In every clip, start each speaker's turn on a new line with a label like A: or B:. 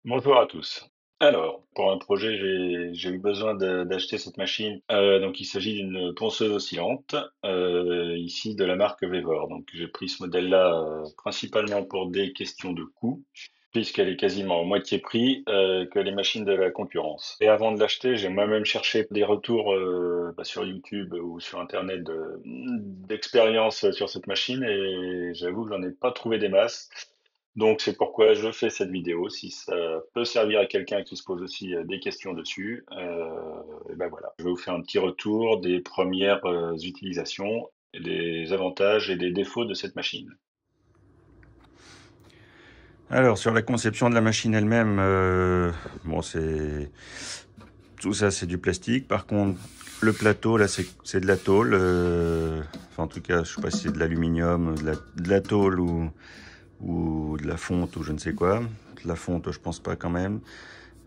A: Bonjour à tous. Alors, pour un projet, j'ai eu besoin d'acheter cette machine. Donc, il s'agit d'une ponceuse oscillante, ici de la marque Vevor. Donc, j'ai pris ce modèle-là principalement pour des questions de coût, puisqu'elle est quasiment en moitié prix que les machines de la concurrence. Et avant de l'acheter, j'ai moi-même cherché des retours sur YouTube ou sur Internet d'expérience sur cette machine, et j'avoue que j'en ai pas trouvé des masses. Donc c'est pourquoi je fais cette vidéo. Si ça peut servir à quelqu'un qui se pose aussi des questions dessus, et ben voilà. Je vais vous faire un petit retour des premières utilisations, et des avantages et des défauts de cette machine.
B: Alors, sur la conception de la machine elle-même, bon, c'est tout ça, c'est du plastique. Par contre, le plateau, là, c'est de la tôle. Enfin, en tout cas, je sais pas si c'est de l'aluminium, de la tôle ou de la fonte ou je ne sais quoi. De la fonte, je pense pas quand même.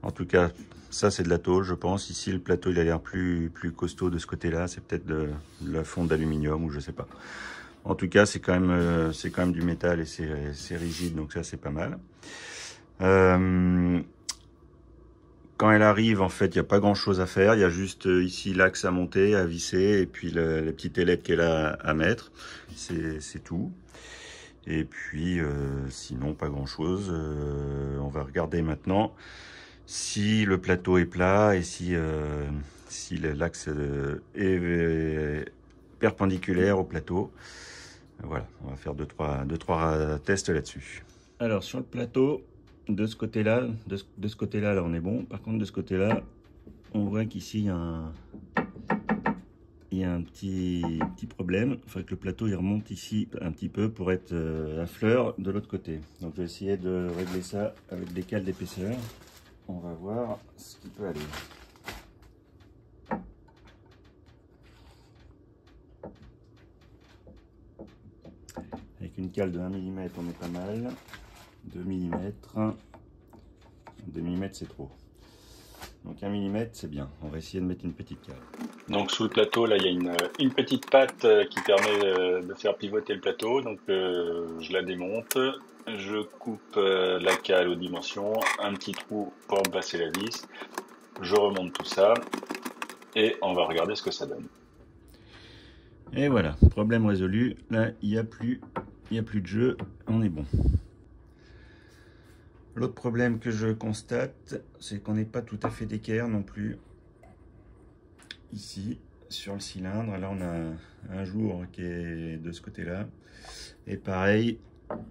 B: En tout cas, ça, c'est de la tôle, je pense. Ici, le plateau, il a l'air plus costaud de ce côté-là. C'est peut-être de la fonte d'aluminium ou je sais pas. En tout cas, c'est quand même du métal et c'est rigide, donc ça, c'est pas mal. Euh, Quand elle arrive, en fait, il n'y a pas grand-chose à faire. Il y a juste ici l'axe à monter, à visser, et puis la petite ailette qu'elle a à mettre. C'est tout. Et puis, sinon, pas grand-chose. On va regarder maintenant si le plateau est plat et si l'axe est perpendiculaire au plateau. Voilà, on va faire deux, trois tests là-dessus. Alors, sur le plateau, de ce côté-là, de ce côté-là, là, on est bon. Par contre, de ce côté-là, on voit qu'ici, il y a un petit problème. Il faudrait que le plateau il remonte ici un petit peu pour être à fleur de l'autre côté. Donc, je vais essayer de régler ça avec des cales d'épaisseur. On va voir ce qui peut aller. Avec une cale de 1 mm, on est pas mal. 2 mm. 2 mm, c'est trop. Donc 1 mm, c'est bien. On va essayer de mettre une petite cale.
A: Donc sous le plateau, là, il y a une petite patte qui permet de faire pivoter le plateau. Donc je la démonte, je coupe la cale aux dimensions, un petit trou pour placer la vis. Je remonte tout ça et on va regarder ce que ça donne.
B: Et voilà, problème résolu. Là, il n'y a plus de jeu. On est bon. L'autre problème que je constate, c'est qu'on n'est pas tout à fait d'équerre non plus. Ici, sur le cylindre, là on a un jour qui est de ce côté-là. Et pareil,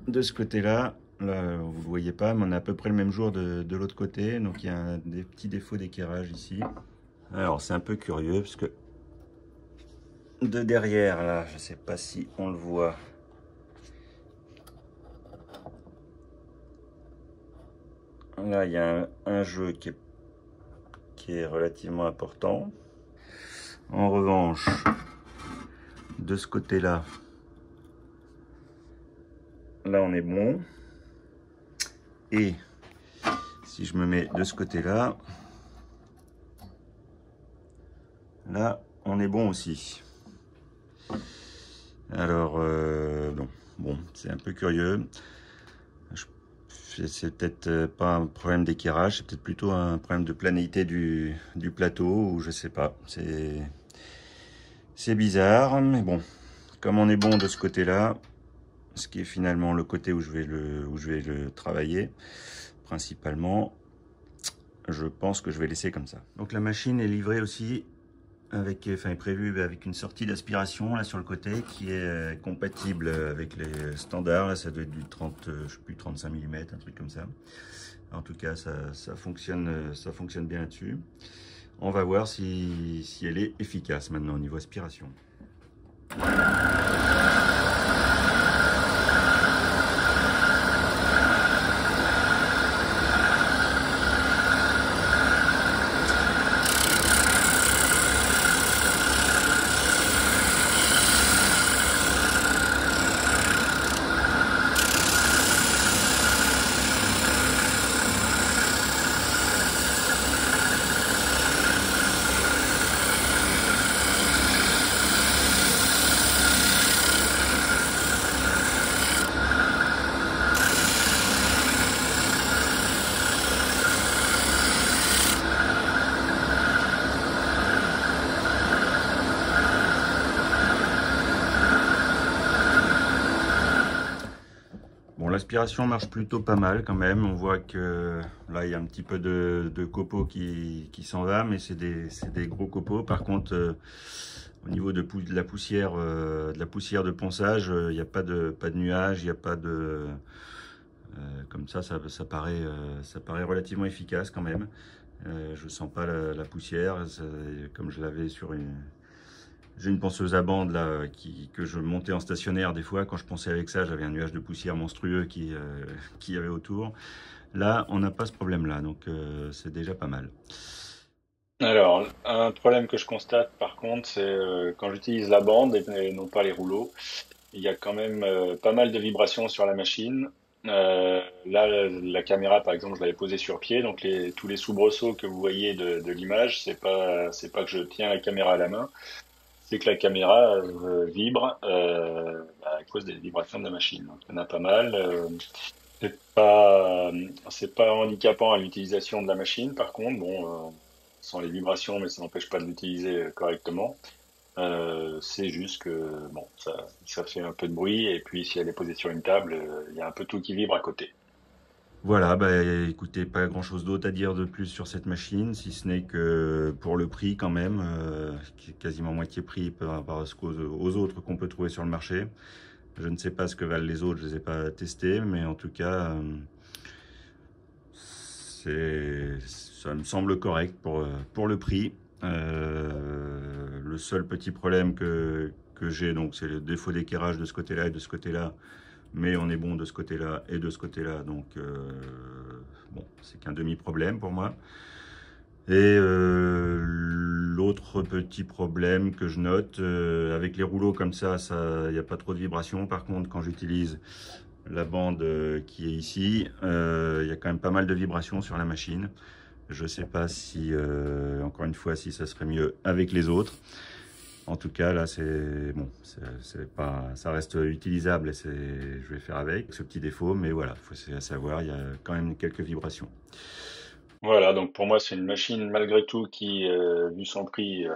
B: de ce côté-là, là vous ne le voyez pas, mais on a à peu près le même jour de l'autre côté. Donc il y a des petits défauts d'équerrage ici. Alors c'est un peu curieux parce que de derrière, là, je ne sais pas si on le voit. Là, il y a un jeu qui est relativement important. En revanche, de ce côté-là, là on est bon. Et si je me mets de ce côté-là, là on est bon aussi. Alors, bon, c'est un peu curieux. C'est peut-être pas un problème d'équerrage, c'est peut-être plutôt un problème de planéité du plateau, ou je sais pas. C'est bizarre, mais bon, comme on est bon de ce côté-là, ce qui est finalement le côté où je vais le travailler, principalement, je pense que je vais laisser comme ça. Donc la machine est livrée aussi avec, enfin est prévue avec une sortie d'aspiration là sur le côté qui est compatible avec les standards. Là, ça doit être du 30, je sais plus, 35 mm, un truc comme ça. En tout cas, ça fonctionne bien là-dessus. On va voir si elle est efficace maintenant au niveau aspiration. l'aspiration marche plutôt pas mal quand même. On voit que là, il y a un petit peu de copeaux qui s'en va, mais c'est des gros copeaux. Par contre, au niveau de la poussière de ponçage, il n'y a pas de nuages, il n'y a pas de... comme ça paraît relativement efficace quand même. Je sens pas la poussière, comme je l'avais sur une... J'ai une ponceuse à bande là que je montais en stationnaire des fois. Quand je ponçais avec ça, j'avais un nuage de poussière monstrueux qui y avait autour. Là, on n'a pas ce problème-là, donc c'est déjà pas mal.
A: Alors, un problème que je constate par contre, c'est quand j'utilise la bande et non pas les rouleaux, il y a quand même pas mal de vibrations sur la machine. Là, la caméra, par exemple, je l'avais posée sur pied, donc tous les soubresauts que vous voyez de l'image, c'est pas que je tiens la caméra à la main, c'est que la caméra vibre à cause des vibrations de la machine. Donc, il y en a pas mal. C'est pas handicapant à l'utilisation de la machine. Par contre, bon, sans les vibrations, mais ça n'empêche pas de l'utiliser correctement. C'est juste que bon, ça fait un peu de bruit et puis si elle est posée sur une table, il y a un peu tout qui vibre à côté.
B: Voilà, bah écoutez, pas grand-chose d'autre à dire de plus sur cette machine, si ce n'est que pour le prix quand même, qui est quasiment moitié prix par rapport aux autres qu'on peut trouver sur le marché. Je ne sais pas ce que valent les autres, je les ai pas testés, mais en tout cas, ça me semble correct pour le prix. Le seul petit problème que j'ai, donc, c'est le défaut d'éclairage de ce côté-là et de ce côté-là. Mais on est bon de ce côté-là et de ce côté-là. Donc, bon, c'est qu'un demi-problème pour moi. Et l'autre petit problème que je note, avec les rouleaux comme ça, il n'y a pas trop de vibrations. Par contre, quand j'utilise la bande qui est ici, il y a quand même pas mal de vibrations sur la machine. Je sais pas si, encore une fois, si ça serait mieux avec les autres. En tout cas, là, c'est bon, c'est pas, ça reste utilisable et je vais faire avec ce petit défaut, mais voilà, faut savoir, il y a quand même quelques vibrations.
A: Voilà, donc pour moi c'est une machine malgré tout qui, vu son prix,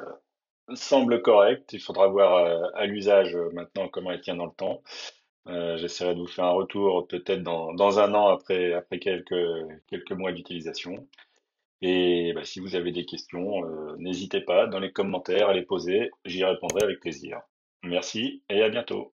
A: semble correcte. Il faudra voir à l'usage maintenant comment elle tient dans le temps. J'essaierai de vous faire un retour peut-être dans un an après quelques mois d'utilisation. Et bah, si vous avez des questions, n'hésitez pas dans les commentaires à les poser, j'y répondrai avec plaisir. Merci et à bientôt.